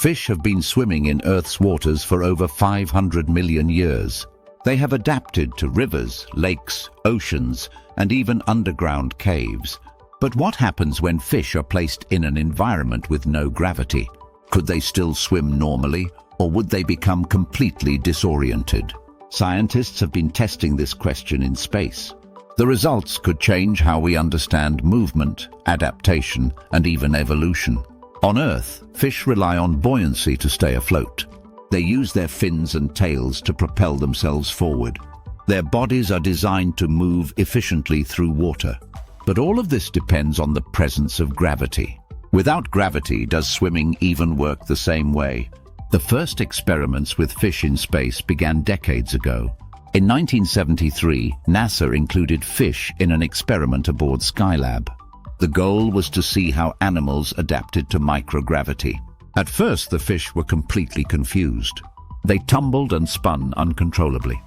Fish have been swimming in Earth's waters for over 500 million years. They have adapted to rivers, lakes, oceans, and even underground caves. But what happens when fish are placed in an environment with no gravity? Could they still swim normally, or would they become completely disoriented? Scientists have been testing this question in space. The results could change how we understand movement, adaptation, and even evolution. On Earth, fish rely on buoyancy to stay afloat. They use their fins and tails to propel themselves forward. Their bodies are designed to move efficiently through water. But all of this depends on the presence of gravity. Without gravity, does swimming even work the same way? The first experiments with fish in space began decades ago. In 1973, NASA included fish in an experiment aboard Skylab. The goal was to see how animals adapted to microgravity. At first, the fish were completely confused. They tumbled and spun uncontrollably.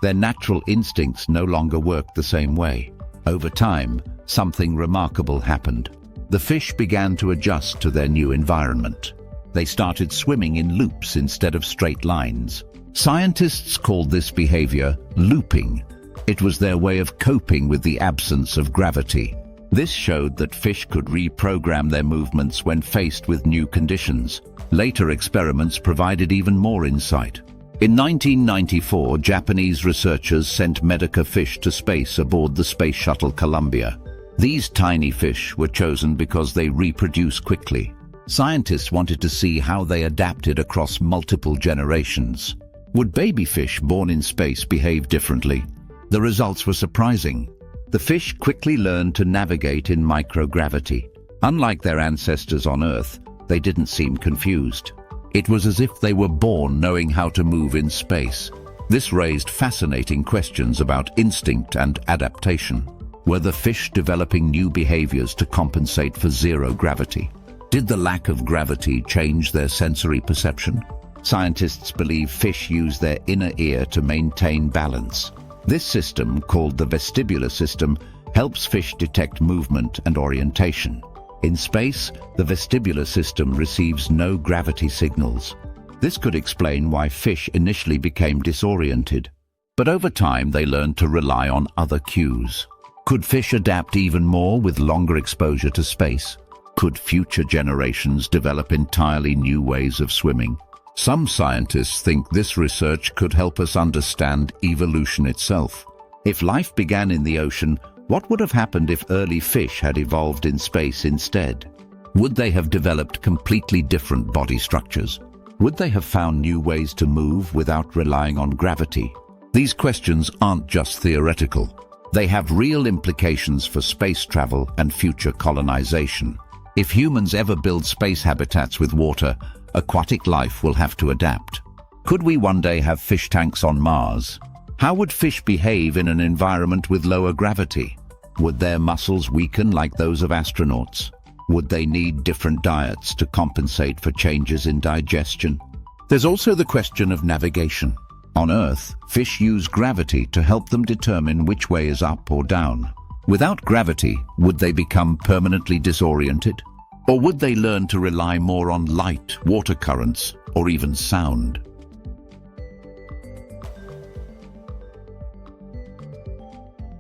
Their natural instincts no longer worked the same way. Over time, something remarkable happened. The fish began to adjust to their new environment. They started swimming in loops instead of straight lines. Scientists called this behavior looping. It was their way of coping with the absence of gravity. This showed that fish could reprogram their movements when faced with new conditions. Later experiments provided even more insight. In 1994, Japanese researchers sent Medica fish to space aboard the space shuttle Columbia. These tiny fish were chosen because they reproduce quickly. Scientists wanted to see how they adapted across multiple generations. Would baby fish born in space behave differently? The results were surprising. The fish quickly learned to navigate in microgravity. Unlike their ancestors on Earth, they didn't seem confused. It was as if they were born knowing how to move in space. This raised fascinating questions about instinct and adaptation. Were the fish developing new behaviors to compensate for zero gravity? Did the lack of gravity change their sensory perception? Scientists believe fish use their inner ear to maintain balance. This system, called the vestibular system, helps fish detect movement and orientation. In space, the vestibular system receives no gravity signals. This could explain why fish initially became disoriented. But over time, they learned to rely on other cues. Could fish adapt even more with longer exposure to space? Could future generations develop entirely new ways of swimming? Some scientists think this research could help us understand evolution itself. If life began in the ocean, what would have happened if early fish had evolved in space instead? Would they have developed completely different body structures? Would they have found new ways to move without relying on gravity? These questions aren't just theoretical. They have real implications for space travel and future colonization. If humans ever build space habitats with water, aquatic life will have to adapt. Could we one day have fish tanks on Mars? How would fish behave in an environment with lower gravity? Would their muscles weaken like those of astronauts? Would they need different diets to compensate for changes in digestion? There's also the question of navigation. On Earth, fish use gravity to help them determine which way is up or down. Without gravity, would they become permanently disoriented? Or would they learn to rely more on light, water currents, or even sound?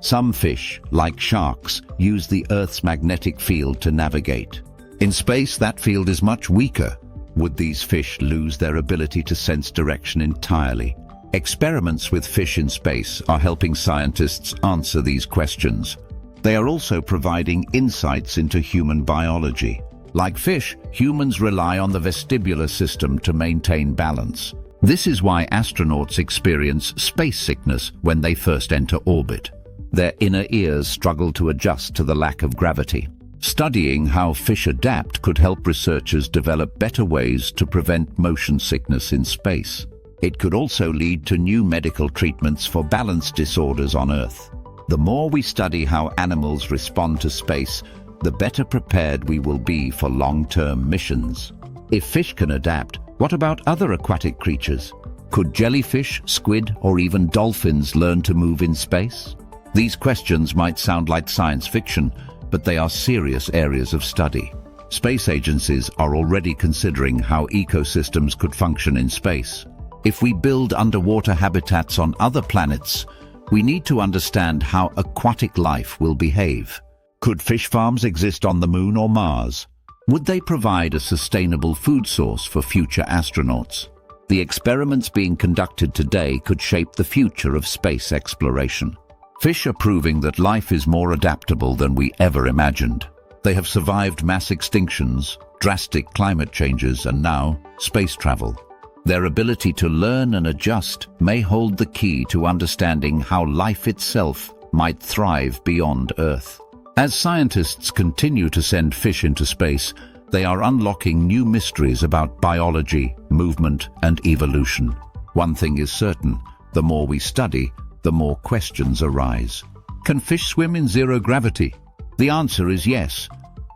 Some fish, like sharks, use the Earth's magnetic field to navigate. In space, that field is much weaker. Would these fish lose their ability to sense direction entirely? Experiments with fish in space are helping scientists answer these questions. They are also providing insights into human biology. Like fish, humans rely on the vestibular system to maintain balance. This is why astronauts experience space sickness when they first enter orbit. Their inner ears struggle to adjust to the lack of gravity. Studying how fish adapt could help researchers develop better ways to prevent motion sickness in space. It could also lead to new medical treatments for balance disorders on Earth. The more we study how animals respond to space, the better prepared we will be for long-term missions. If fish can adapt, what about other aquatic creatures? Could jellyfish, squid, or even dolphins learn to move in space? These questions might sound like science fiction, but they are serious areas of study. Space agencies are already considering how ecosystems could function in space. If we build underwater habitats on other planets, we need to understand how aquatic life will behave. Could fish farms exist on the Moon or Mars? Would they provide a sustainable food source for future astronauts? The experiments being conducted today could shape the future of space exploration. Fish are proving that life is more adaptable than we ever imagined. They have survived mass extinctions, drastic climate changes, and now space travel. Their ability to learn and adjust may hold the key to understanding how life itself might thrive beyond Earth. As scientists continue to send fish into space, they are unlocking new mysteries about biology, movement, and evolution. One thing is certain: the more we study, the more questions arise. Can fish swim in zero gravity? The answer is yes,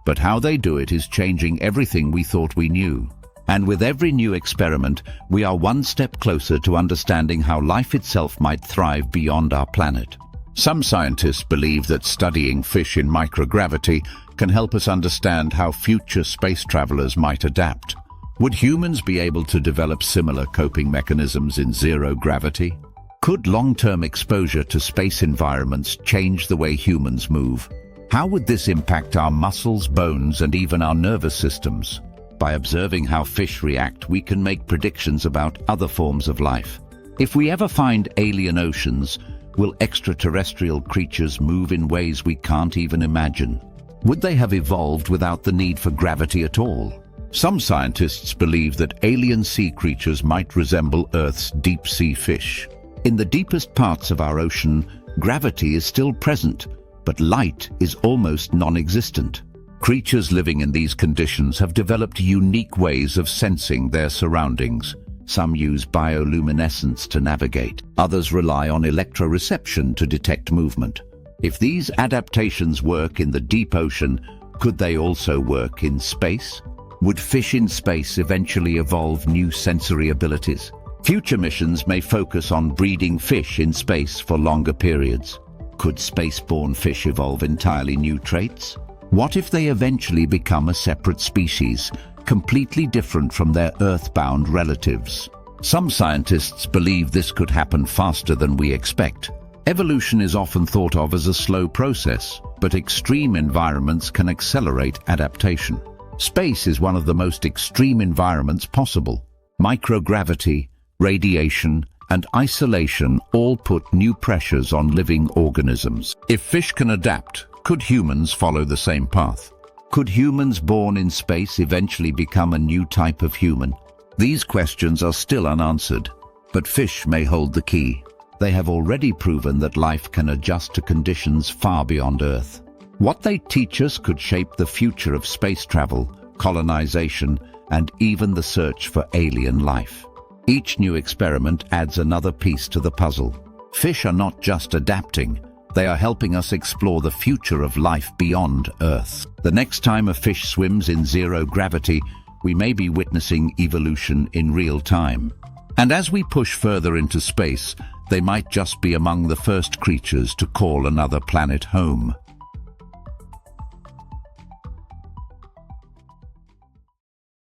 but how they do it is changing everything we thought we knew. And with every new experiment, we are one step closer to understanding how life itself might thrive beyond our planet. Some scientists believe that studying fish in microgravity can help us understand how future space travelers might adapt. Would humans be able to develop similar coping mechanisms in zero gravity? Could long-term exposure to space environments change the way humans move? How would this impact our muscles, bones, and even our nervous systems? By observing how fish react, we can make predictions about other forms of life. If we ever find alien oceans, will extraterrestrial creatures move in ways we can't even imagine? Would they have evolved without the need for gravity at all? Some scientists believe that alien sea creatures might resemble Earth's deep-sea fish. In the deepest parts of our ocean, gravity is still present, but light is almost non-existent. Creatures living in these conditions have developed unique ways of sensing their surroundings. Some use bioluminescence to navigate. Others rely on electroreception to detect movement. If these adaptations work in the deep ocean, could they also work in space? Would fish in space eventually evolve new sensory abilities? Future missions may focus on breeding fish in space for longer periods. Could space-borne fish evolve entirely new traits? What if they eventually become a separate species, completely different from their Earth-bound relatives? Some scientists believe this could happen faster than we expect. Evolution is often thought of as a slow process, but extreme environments can accelerate adaptation. Space is one of the most extreme environments possible. Microgravity, radiation, and isolation all put new pressures on living organisms. If fish can adapt, could humans follow the same path? Could humans born in space eventually become a new type of human? These questions are still unanswered, but fish may hold the key. They have already proven that life can adjust to conditions far beyond Earth. What they teach us could shape the future of space travel, colonization, and even the search for alien life. Each new experiment adds another piece to the puzzle. Fish are not just adapting, they are helping us explore the future of life beyond Earth. The next time a fish swims in zero gravity, we may be witnessing evolution in real time. And as we push further into space, they might just be among the first creatures to call another planet home.